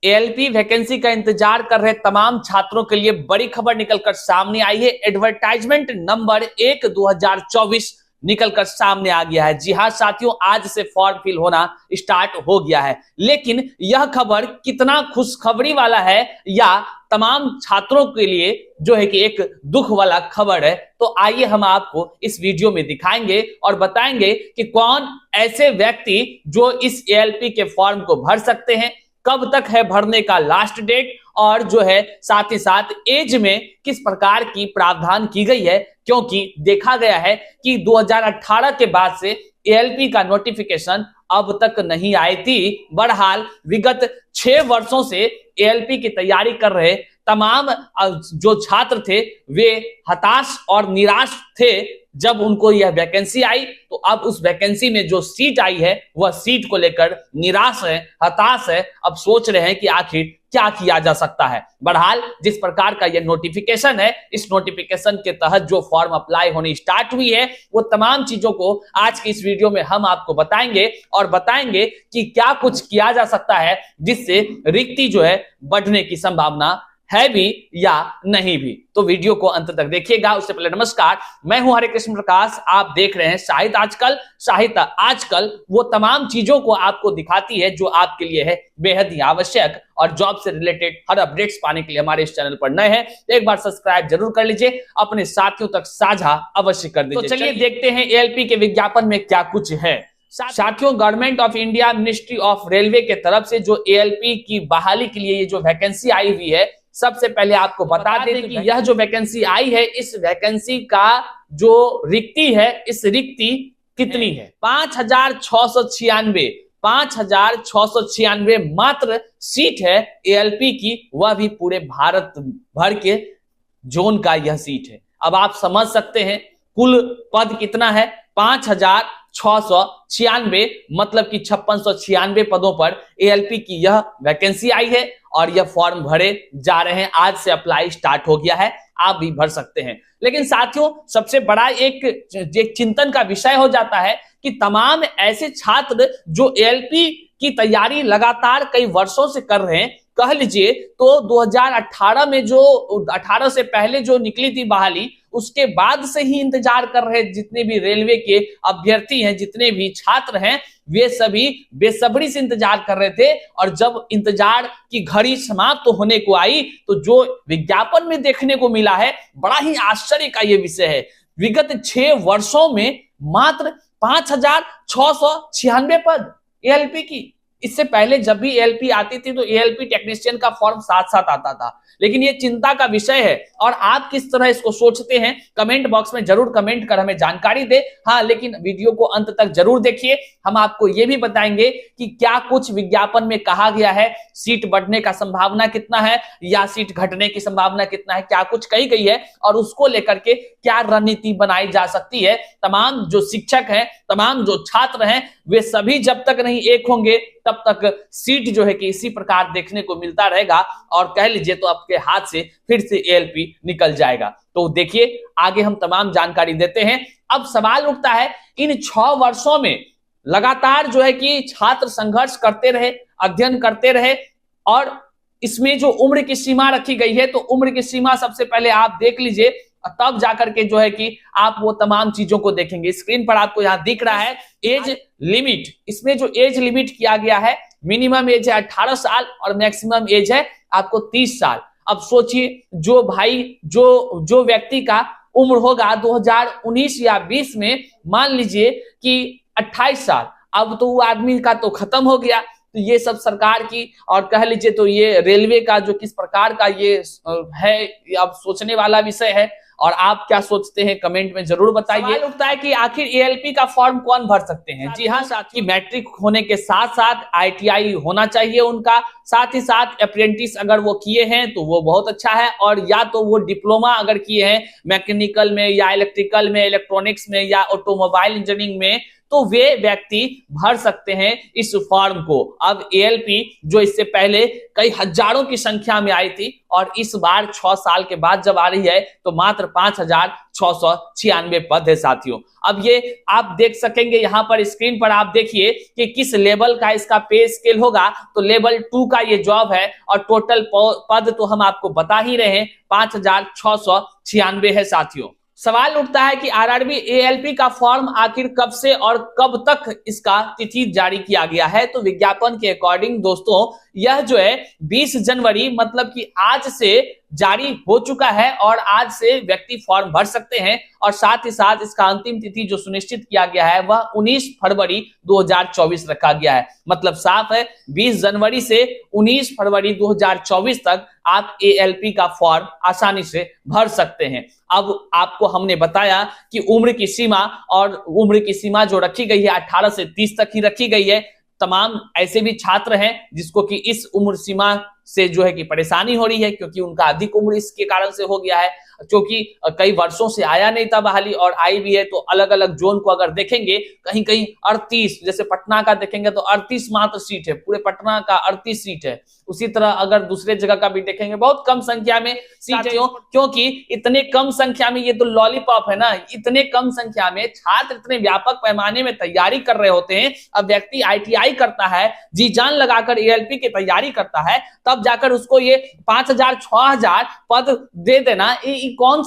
ALP vacancy का इंतजार कर रहे तमाम छात्रों के लिए बड़ी खबर निकलकर सामने आई है। एडवर्टाइजमेंट नंबर 1/2024 निकलकर सामने आ गया है। जी हां साथियों, आज से फॉर्म फिल होना स्टार्ट हो गया है। लेकिन यह खबर कितना खुशखबरी वाला है या तमाम छात्रों के लिए जो है कि एक दुख वाला खबर है, तो आइए हम आपको इस वीडियो में दिखाएंगे और बताएंगे कि कौन ऐसे व्यक्ति जो इस एएलपी के फॉर्म को भर सकते हैं, कब तक है भरने का लास्ट डेट, और जो है साथ ही साथ एज में किस प्रकार की प्रावधान की गई है। क्योंकि देखा गया है कि 2018 के बाद से एएलपी का नोटिफिकेशन अब तक नहीं आई थी। बहरहाल विगत 6 वर्षों से एएलपी की तैयारी कर रहे तमाम जो छात्र थे वे हताश और निराश थे जब उनको यह वैकेंसी आई। तो अब उस वैकेंसी में जो सीट आई है वह सीट को लेकर निराश है, हताश है। अब सोच रहे हैं कि आखिर क्या किया जा सकता है। बहरहाल जिस प्रकार का यह नोटिफिकेशन है, इस नोटिफिकेशन के तहत जो फॉर्म अप्लाई होनी स्टार्ट हुई है, वो तमाम चीजों को आज की इस वीडियो में हम आपको बताएंगे और बताएंगे कि क्या कुछ किया जा सकता है जिससे रिक्ति जो है बढ़ने की संभावना है भी या नहीं भी। तो वीडियो को अंत तक देखिएगा। उससे पहले नमस्कार, मैं हूं हरे कृष्ण प्रकाश, आप देख रहे हैं साहित्य आजकल। साहित्य आजकल वो तमाम चीजों को आपको दिखाती है जो आपके लिए है बेहद ही आवश्यक, और जॉब से रिलेटेड हर अपडेट्स पाने के लिए हमारे इस चैनल पर नए हैं तो एक बार सब्सक्राइब जरूर कर लीजिए, अपने साथियों तक साझा अवश्य कर दीजिए। तो चलिए देखते हैं एएलपी के विज्ञापन में क्या कुछ है। साथियों, government of India ministry of railway के तरफ से जो एएलपी की बहाली के लिए ये जो वैकेंसी आई हुई है, सबसे पहले आपको बता दें कि यह जो वैकेंसी आई है, इस वैकेंसी का जो रिक्ति है, इस रिक्ति कितनी है 5,696 मात्र सीट है एएलपी की, वह भी पूरे भारत भर के जोन का यह सीट है। अब आप समझ सकते हैं कुल पद कितना है, 5,696, मतलब कि 5696 पदों पर एएलपी की यह वैकेंसी आई है और यह फॉर्म भरे जा रहे हैं। आज से अप्लाई स्टार्ट हो गया है, आप भी भर सकते हैं। लेकिन साथियों, सबसे बड़ा एक चिंतन का विषय हो जाता है कि तमाम ऐसे छात्र जो एएलपी की तैयारी लगातार कई वर्षों से कर रहे हैं, कह लीजिए तो 2018 में जो 18 से पहले जो निकली थी बहाली, उसके बाद से ही इंतजार कर रहे जितने भी रेलवे के अभ्यर्थी हैं, जितने भी छात्र हैं, वे सभी बेसब्री से इंतजार कर रहे थे। और जब इंतजार की घड़ी समाप्त तो होने को आई, तो जो विज्ञापन में देखने को मिला है, बड़ा ही आश्चर्य का यह विषय है। विगत 6 वर्षों में मात्र 5,696 पद एएलपी की। इससे पहले जब भी एएलपी आती थी तो एएलपी टेक्नीशियन का फॉर्म साथ साथ आता था। लेकिन ये चिंता का विषय है, और आप किस तरह इसको सोचते हैं कमेंट बॉक्स में जरूर कमेंट कर हमें जानकारी दे। हाँ, लेकिन वीडियो को अंत तक जरूर देखिए। हम आपको ये भी बताएंगे कि क्या कुछ विज्ञापन में कहा गया है, सीट बढ़ने का संभावना कितना है या सीट घटने की संभावना कितना है, क्या कुछ कही गई है और उसको लेकर के क्या रणनीति बनाई जा सकती है। तमाम जो शिक्षक हैं, तमाम जो छात्र हैं, वे सभी जब तक नहीं एक होंगे तब तक सीट जो है कि इसी प्रकार देखने को मिलता रहेगा, और कह लीजिए तो आपके हाथ से फिर से एएलपी निकल जाएगा। तो देखिए आगे हम तमाम जानकारी देते हैं। अब सवाल उठता है, इन 6 वर्षों में लगातार जो है कि छात्र संघर्ष करते रहे, अध्ययन करते रहे, और इसमें जो उम्र की सीमा रखी गई है, तो उम्र की सीमा सबसे पहले आप देख लीजिए, तब जाकर के जो है कि आप वो तमाम चीजों को देखेंगे। स्क्रीन पर आपको यहां दिख रहा है एज लिमिट। इसमें जो एज लिमिट किया गया है, मिनिमम एज है 18 साल और मैक्सिमम एज है आपको 30 साल। अब सोचिए, जो भाई जो व्यक्ति का उम्र होगा 2019 या 20 में, मान लीजिए कि 28 साल, अब तो वो आदमी का तो खत्म हो गया। तो ये सब सरकार की, और कह लीजिए तो ये रेलवे का जो किस प्रकार का ये है, अब सोचने वाला विषय है। और आप क्या सोचते हैं कमेंट में जरूर बताइए। सवाल उठता है कि आखिर एएलपी का फॉर्म कौन भर सकते हैं। जी हाँ साथी, मैट्रिक होने के साथ साथ आईटीआई होना चाहिए उनका, साथ ही साथ अप्रेंटिस अगर वो किए हैं तो वो बहुत अच्छा है, और या तो वो डिप्लोमा अगर किए हैं मैकेनिकल में या इलेक्ट्रिकल में, इलेक्ट्रॉनिक्स में या ऑटोमोबाइल इंजीनियरिंग में, तो वे व्यक्ति भर सकते हैं इस फॉर्म को। अब एएलपी जो इससे पहले कई हजारों की संख्या में आई थी और इस बार 6 साल के बाद जब आ रही है तो मात्र 5,696 पद है साथियों। अब ये आप देख सकेंगे यहाँ पर स्क्रीन पर, आप देखिए कि किस लेवल का इसका पे स्केल होगा। तो लेवल 2 का ये जॉब है और टोटल पद तो हम आपको बता ही रहे हैं 5,696 है साथियों। सवाल उठता है कि आरआरबी एएलपी का फॉर्म आखिर कब से और कब तक इसका तिथि जारी किया गया है। तो विज्ञापन के अकॉर्डिंग दोस्तों यह जो है 20 जनवरी मतलब कि आज से जारी हो चुका है और आज से व्यक्ति फॉर्म भर सकते हैं और साथ ही साथ इसका अंतिम तिथि जो सुनिश्चित किया गया है वह 19 फरवरी 2024 रखा गया है। मतलब साफ है 20 जनवरी से 19 फरवरी 2024 तक आप एएलपी का फॉर्म आसानी से भर सकते हैं। अब आपको हमने बताया कि उम्र की सीमा जो रखी गई है 18 से 30 तक ही रखी गई है। तमाम ऐसे भी छात्र हैं जिसको कि इस उम्र सीमा से जो है कि परेशानी हो रही है क्योंकि उनका अधिक उम्र इसके कारण से हो गया है, क्योंकि कई वर्षों से आया नहीं था बहाली और आई भी है। तो अलग अलग जोन को अगर देखेंगे कहीं कहीं 38, जैसे पटना का देखेंगे तो 38 मात्र सीट है, पूरे पटना का 38 सीट है। उसी तरह अगर दूसरे जगह का भी देखेंगे बहुत कम संख्या में सीट है, क्योंकि इतने कम संख्या में, ये तो लॉलीपॉप है ना, इतने कम संख्या में छात्र इतने व्यापक पैमाने में तैयारी कर रहे होते हैं। अब व्यक्ति आईटीआई करता है, जी जान लगाकर एएलपी की तैयारी करता है, तब जाकर उसको ये 5,000 6,000 पद दे देना, कौन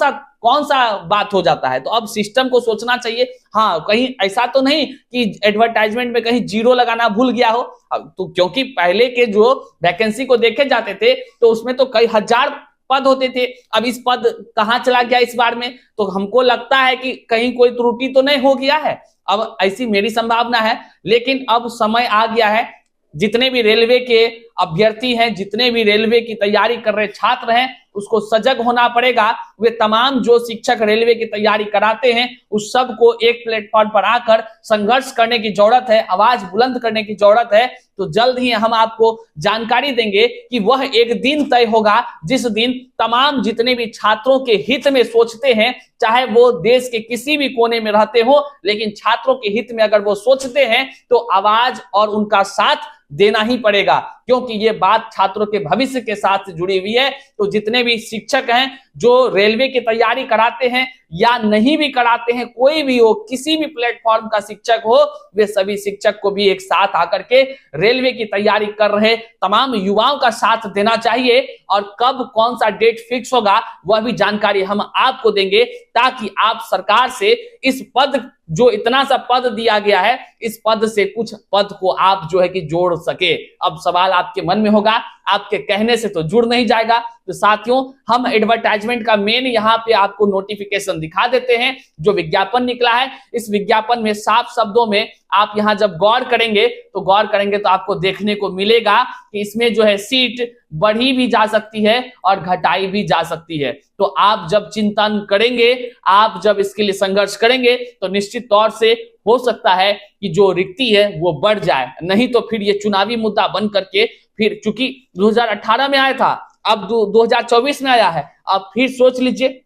सा बात हो जाता है। तो अब सिस्टम को सोचना चाहिए। हाँ, कहीं ऐसा तो नहीं कि एडवर्टाइजमेंट में कहीं जीरो लगाना भूल गया हो। तो क्योंकि पहले के जो वैकेंसी को देखे जाते थे तो उसमें तो कई हजार पद होते थे। अब इस पद कहां चला गया इस बार में, तो हमको लगता है कि कहीं कोई त्रुटि तो नहीं हो गया है। अब ऐसी मेरी संभावना है, लेकिन अब समय आ गया है। जितने भी रेलवे के अभ्यर्थी हैं, जितने भी रेलवे की तैयारी कर रहे छात्र हैं, उसको सजग होना पड़ेगा। वे तमाम जो शिक्षक रेलवे की तैयारी कराते हैं उस सब को एक प्लेटफॉर्म पर आकर संघर्ष करने की जरूरत है, आवाज बुलंद करने की जरूरत है। तो जल्द ही हम आपको जानकारी देंगे कि वह एक दिन तय होगा जिस दिन तमाम जितने भी छात्रों के हित में सोचते हैं, चाहे वो देश के किसी भी कोने में रहते हो, लेकिन छात्रों के हित में अगर वो सोचते हैं तो आवाज और उनका साथ देना ही पड़ेगा, क्योंकि ये बात छात्रों के भविष्य के साथ जुड़ी हुई है। तो जितने भी शिक्षक हैं जो रेलवे की तैयारी कराते हैं या नहीं भी कराते हैं, कोई भी हो, किसी भी प्लेटफॉर्म का शिक्षक हो, वे सभी शिक्षक को भी एक साथ आकर के रेलवे की तैयारी कर रहे तमाम युवाओं का साथ देना चाहिए। और कब कौन सा डेट फिक्स होगा वह भी जानकारी हम आपको देंगे, ताकि आप सरकार से इस पद, जो इतना सा पद दिया गया है, इस पद से कुछ पद को आप जो है कि जोड़ सके। अब सवाल आपके मन में होगा, आपके कहने से तो जुड़ नहीं जाएगा। तो साथियों, हम एडवर्टाइजमेंट का मेन यहाँ पे आपको नोटिफिकेशन दिखा देते हैं जो विज्ञापन निकला है। इस विज्ञापन में साफ शब्दों में आप यहाँ जब गौर करेंगे तो आपको देखने को मिलेगा कि इसमें जो है सीट बढ़ी भी जा सकती है और घटाई भी जा सकती है। तो आप जब चिंतन करेंगे, आप जब इसके लिए संघर्ष करेंगे, तो निश्चित तौर से हो सकता है कि जो रिक्ति है वो बढ़ जाए। नहीं तो फिर ये चुनावी मुद्दा बन करके, फिर चूंकि 2018 में आया था, अब 2024 में आया है, अब फिर सोच लीजिए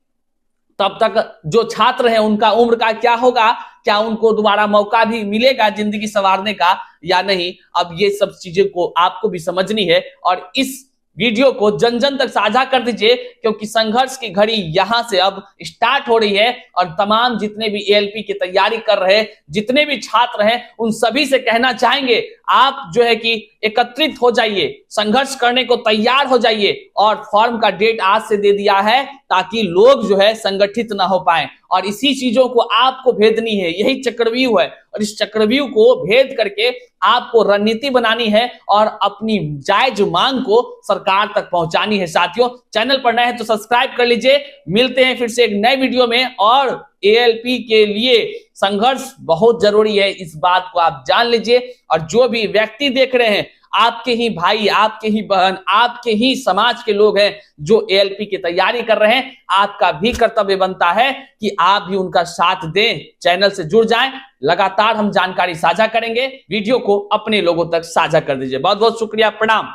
तब तक जो छात्र हैं उनका उम्र का क्या होगा, क्या उनको दोबारा मौका भी मिलेगा जिंदगी संवारने का या नहीं। अब ये सब चीजें को आपको भी समझनी है और इस वीडियो को जन जन तक साझा कर दीजिए, क्योंकि संघर्ष की घड़ी यहां से अब स्टार्ट हो रही है। और तमाम जितने भी एएलपी की तैयारी कर रहे जितने भी छात्र हैं, उन सभी से कहना चाहेंगे, आप जो है कि एकत्रित हो जाइए, संघर्ष करने को तैयार हो जाइए। और फॉर्म का डेट आज से दे दिया है ताकि लोग जो है संगठित ना हो पाए, और इसी चीजों को आपको भेदनी है। यही चक्रव्यूह है, और इस चक्रव्यूह को भेद करके आपको रणनीति बनानी है और अपनी जायज मांग को सरकार तक पहुंचानी है। साथियों, चैनल पर नए हैं तो सब्सक्राइब कर लीजिए। मिलते हैं फिर से एक नए वीडियो में। और एएलपी के लिए संघर्ष बहुत जरूरी है, इस बात को आप जान लीजिए। और जो भी व्यक्ति देख रहे हैं, आपके ही भाई, आपके ही बहन, आपके ही समाज के लोग हैं जो एएलपी की तैयारी कर रहे हैं, आपका भी कर्तव्य बनता है कि आप भी उनका साथ दें। चैनल से जुड़ जाएं, लगातार हम जानकारी साझा करेंगे। वीडियो को अपने लोगों तक साझा कर दीजिए। बहुत बहुत शुक्रिया, प्रणाम।